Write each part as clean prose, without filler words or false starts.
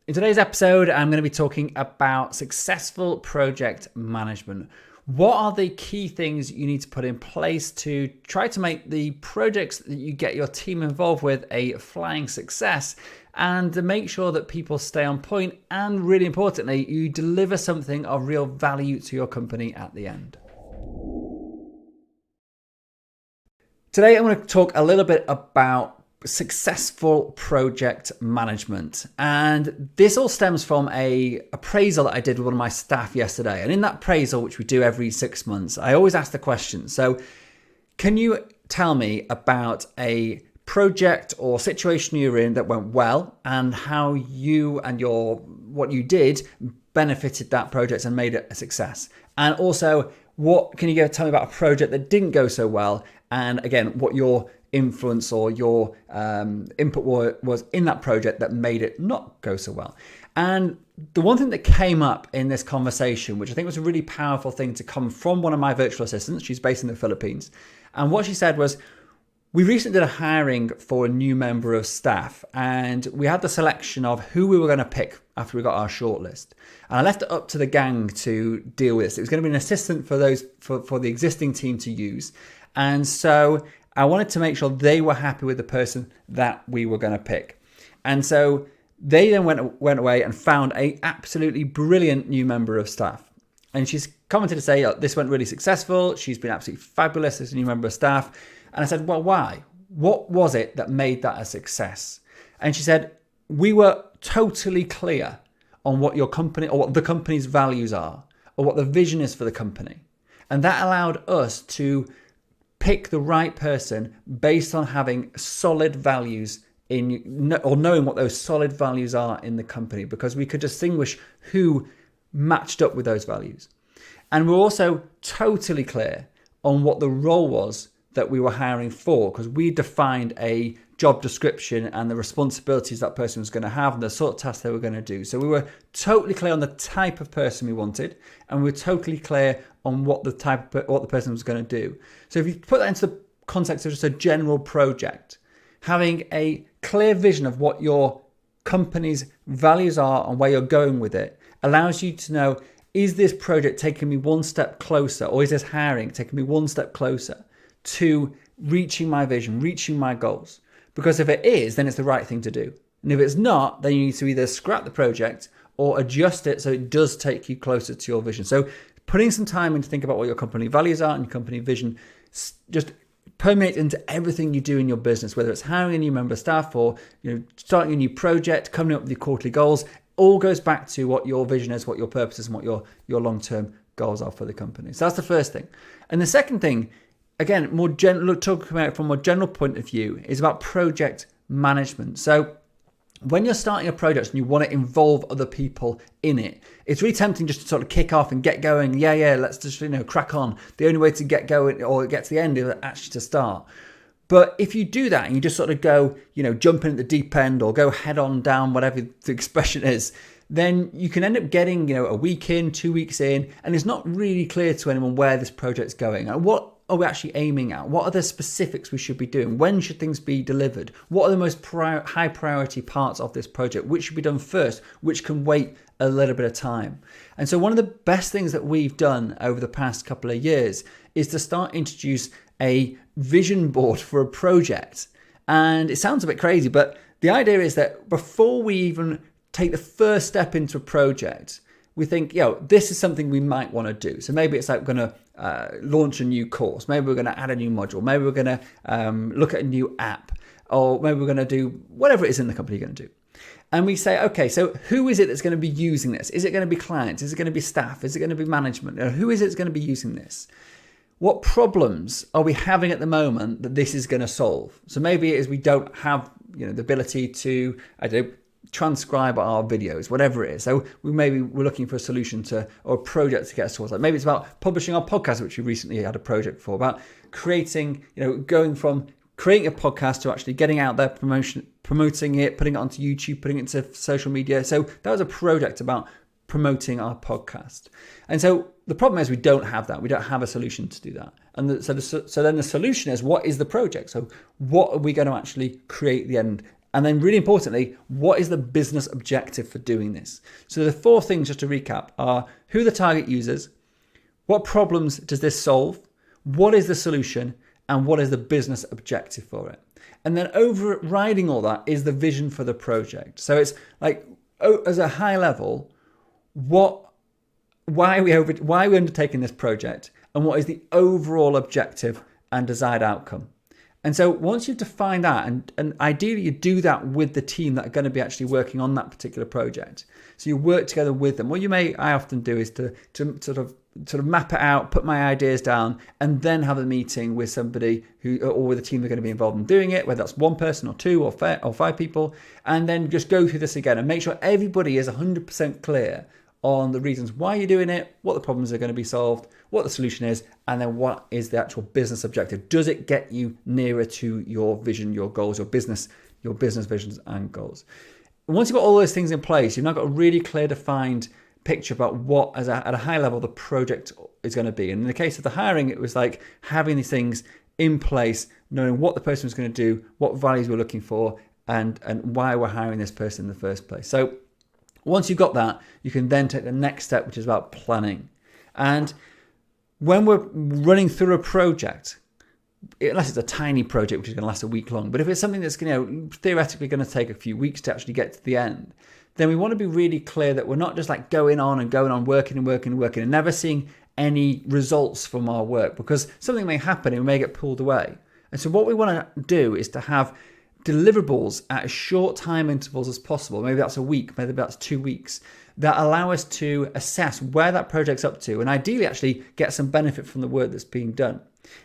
In today's episode, I'm going to be talking about successful project management. What are the key things you need to put in place to try to make the projects that you get your team involved with a flying success, and to make sure that people stay on point, and really importantly, you deliver something of real value to your company at the end. Today, I'm going to talk a little bit about successful project management. And this all stems from a appraisal that I did with one of my staff yesterday. And in that appraisal, which we do every 6 months, I always ask the question. So can you tell me about a project or situation you're in that went well, and how you and what you did benefited that project and made it a success? And also, what can you tell me about a project that didn't go so well? And again, what your influence or your input was in that project that made it not go so well. And the one thing that came up in this conversation, which I think was a really powerful thing to come from one of my virtual assistants, she's based in the Philippines. And what she said was, we recently did a hiring for a new member of staff, and we had the selection of who we were going to pick after we got our shortlist. And I left it up to the gang to deal with this. It was going to be an assistant for the existing team to use. And so I wanted to make sure they were happy with the person that we were going to pick. And so they then went away and found a absolutely brilliant new member of staff. And she's commented to say, oh, this went really successful. She's been absolutely fabulous as a new member of staff. And I said, well, why? What was it that made that a success? And she said, we were totally clear on what your company or what the company's values are, or what the vision is for the company. And that allowed us to pick the right person based on having solid values or knowing what those solid values are in the company, because we could distinguish who matched up with those values. And we're also totally clear on what the role was that we were hiring for, because we defined a job description and the responsibilities that person was going to have and the sort of tasks they were going to do. So we were totally clear on the type of person we wanted, and we were totally clear on what the person was going to do. So if you put that into the context of just a general project, having a clear vision of what your company's values are and where you're going with it allows you to know, is this project taking me one step closer, or is this hiring taking me one step closer to reaching my vision, reaching my goals? Because if it is, then it's the right thing to do. And if it's not, then you need to either scrap the project or adjust it so it does take you closer to your vision. So putting some time in to think about what your company values are and your company vision just permeate into everything you do in your business, whether it's hiring a new member of staff or starting a new project, coming up with your quarterly goals. All goes back to what your vision is, what your purpose is, and what your long-term goals are for the company. So that's the first thing. And the second thing, again, talking about it from a more general point of view, is about project management. So when you're starting a project and you want to involve other people in it, it's really tempting just to sort of kick off and get going. Yeah, let's just crack on. The only way to get going or get to the end is actually to start. But if you do that and you just sort of go, jump in at the deep end or go head on down, whatever the expression is, then you can end up getting, a week in, 2 weeks in, and it's not really clear to anyone where this project's going and what are we actually aiming at? What are the specifics we should be doing? When should things be delivered? What are the most high priority parts of this project? Which should be done first? Which can wait a little bit of time? And so one of the best things that we've done over the past couple of years is to start introduce a vision board for a project. And it sounds a bit crazy, but the idea is that before we even take the first step into a project, we think, this is something we might want to do. So maybe it's like we're going to launch a new course. Maybe we're going to add a new module. Maybe we're going to look at a new app, or maybe we're going to do whatever it is in the company you're going to do. And we say, okay, so who is it that's going to be using this? Is it going to be clients? Is it going to be staff? Is it going to be management? Who is it that's going to be using this? What problems are we having at the moment that this is going to solve? So maybe it is we don't have the ability to, transcribe our videos, whatever it is. So we're looking for a solution or a project to get us towards that. Maybe it's about publishing our podcast, which we recently had a project for, about creating, going from creating a podcast to actually getting out there, promoting it, putting it onto YouTube, putting it into social media. So that was a project about promoting our podcast. And so the problem is we don't have that. We don't have a solution to do that. And so then the solution is, what is the project? So what are we going to actually create at the end? And then really importantly, what is the business objective for doing this? So the 4 things, just to recap, are who are the target users, what problems does this solve, what is the solution, and what is the business objective for it? And then overriding all that is the vision for the project. So it's like, as a high level, why are we undertaking this project, and what is the overall objective and desired outcome? And so once you've defined that, and ideally you do that with the team that are going to be actually working on that particular project. So you work together with them. What I often do is to sort of map it out, put my ideas down, and then have a meeting with somebody or with a team that are going to be involved in doing it, whether that's 1 person or 2 or 5 people, and then just go through this again and make sure everybody is 100% clear on the reasons why you're doing it, what the problems are going to be solved, what the solution is, and then what is the actual business objective. Does it get you nearer to your vision, your goals, your business visions and goals? Once you've got all those things in place, you've now got a really clear, defined picture about what, at a high level, the project is going to be. And in the case of the hiring, it was like having these things in place, knowing what the person was going to do, what values we're looking for, and why we're hiring this person in the first place. So once you've got that, you can then take the next step, which is about planning. And when we're running through a project, unless it's a tiny project which is going to last a week long, but if it's something that's theoretically going to take a few weeks to actually get to the end, then we want to be really clear that we're not just like going on, working and never seeing any results from our work, because something may happen and we may get pulled away. And so what we want to do is to have deliverables at as short time intervals as possible. Maybe that's a week, maybe that's 2 weeks, that allow us to assess where that project's up to and ideally actually get some benefit from the work that's being done.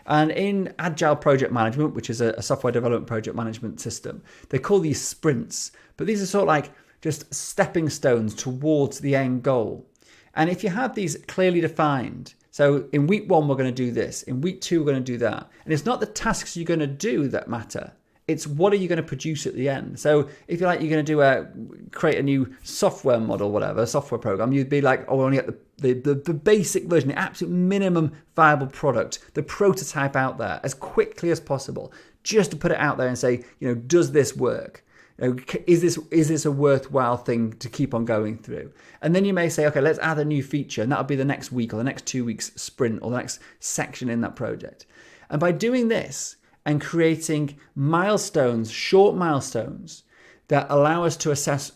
And in Agile Project Management, which is a software development project management system, they call these sprints, but these are sort of like just stepping stones towards the end goal. And if you have these clearly defined, so in week 1, we're going to do this, in week 2, we're going to do that. And it's not the tasks you're going to do that matter. It's what are you going to produce at the end. So if you're going to create a new software model, whatever, software program, you'd be like, oh, I only get the basic version, the absolute minimum viable product, the prototype out there as quickly as possible, just to put it out there and say, does this work? Is this a worthwhile thing to keep on going through? And then you may say, okay, let's add a new feature, and that'll be the next week or the next 2 weeks sprint or the next section in that project. And by doing this, and creating milestones, short milestones that allow us to assess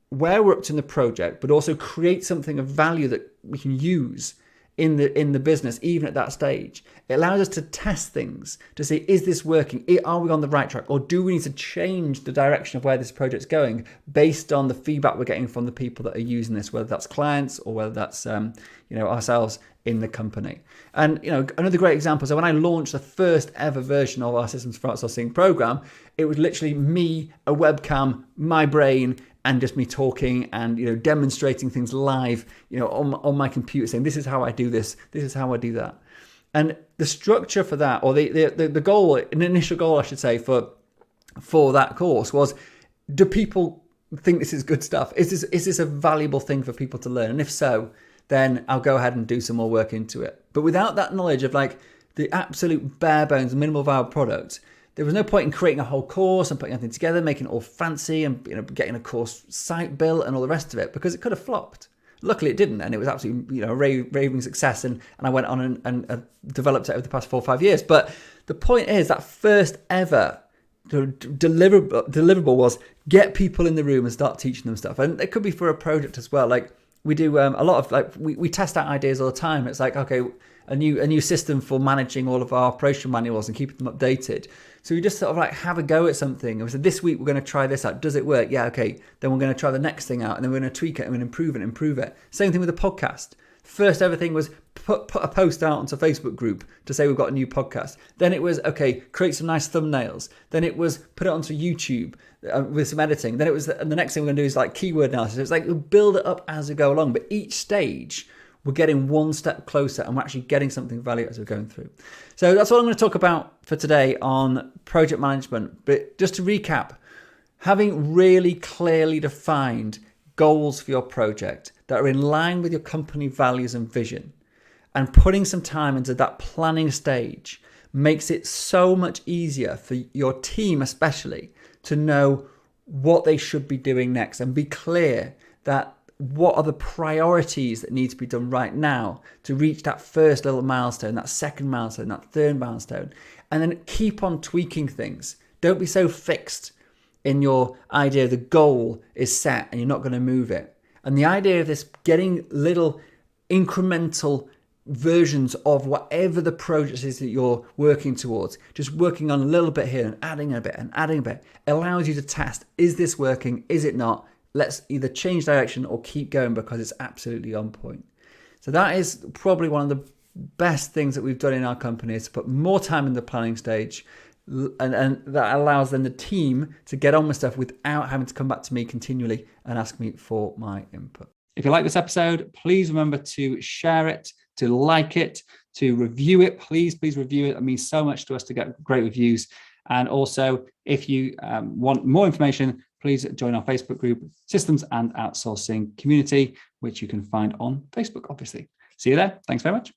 where we're up to in the project, but also create something of value that we can use in the business, even at that stage. It allows us to test things to see, is this working? Are we on the right track? Or do we need to change the direction of where this project's going based on the feedback we're getting from the people that are using this, whether that's clients or whether that's ourselves in the company. And another great example is when I launched the first ever version of our Systems for Outsourcing program, it was literally me, a webcam, my brain, and just me talking and demonstrating things live on my computer, saying this is how I do this is how I do that. And the structure for that, or the goal, an initial goal I should say for that course was, do people think this is good stuff? Is this a valuable thing for people to learn? And if so, then I'll go ahead and do some more work into it. But without that knowledge of the absolute bare bones minimal viable product, there was no point in creating a whole course and putting everything together, making it all fancy and getting a course site built and all the rest of it, because it could have flopped. Luckily it didn't, and it was absolutely a raving success, and I went on and developed it over the past 4 or 5 years. But the point is that first ever deliverable was get people in the room and start teaching them stuff. And it could be for a project as well. We do a lot of we test out ideas all the time. It's okay, a new system for managing all of our operation manuals and keeping them updated. So we just sort of have a go at something. And we said, this week we're going to try this out. Does it work? Yeah, okay. Then we're going to try the next thing out, and then we're going to tweak it and we're going to improve it. Same thing with the podcast. First ever thing was put a post out onto a Facebook group to say we've got a new podcast. Then it was, okay, create some nice thumbnails. Then it was put it onto YouTube with some editing. Then it was, and the next thing we're going to do is keyword analysis. It's we'll build it up as we go along. But each stage, we're getting one step closer, and we're actually getting something valuable as we're going through. So that's all I'm going to talk about for today on project management. But just to recap, having really clearly defined goals for your project that are in line with your company values and vision, and putting some time into that planning stage makes it so much easier for your team especially to know what they should be doing next and be clear that what are the priorities that need to be done right now to reach that first little milestone, that second milestone, that third milestone, and then keep on tweaking things. Don't be so fixed in your idea the goal is set and you're not going to move it. And the idea of this getting little incremental versions of whatever the project is that you're working towards, just working on a little bit here and adding a bit and adding a bit, allows you to test, is this working, is it not? Let's either change direction or keep going because it's absolutely on point. So that is probably one of the best things that we've done in our company, is to put more time in the planning stage, and that allows then the team to get on with stuff without having to come back to me continually and ask me for my input. If you like this episode, please remember to share it, to like it, to review it. Please review it. It means so much to us to get great reviews. And also, if you want more information, please join our Facebook group, Systems and Outsourcing Community, which you can find on Facebook, obviously. See you there. Thanks very much.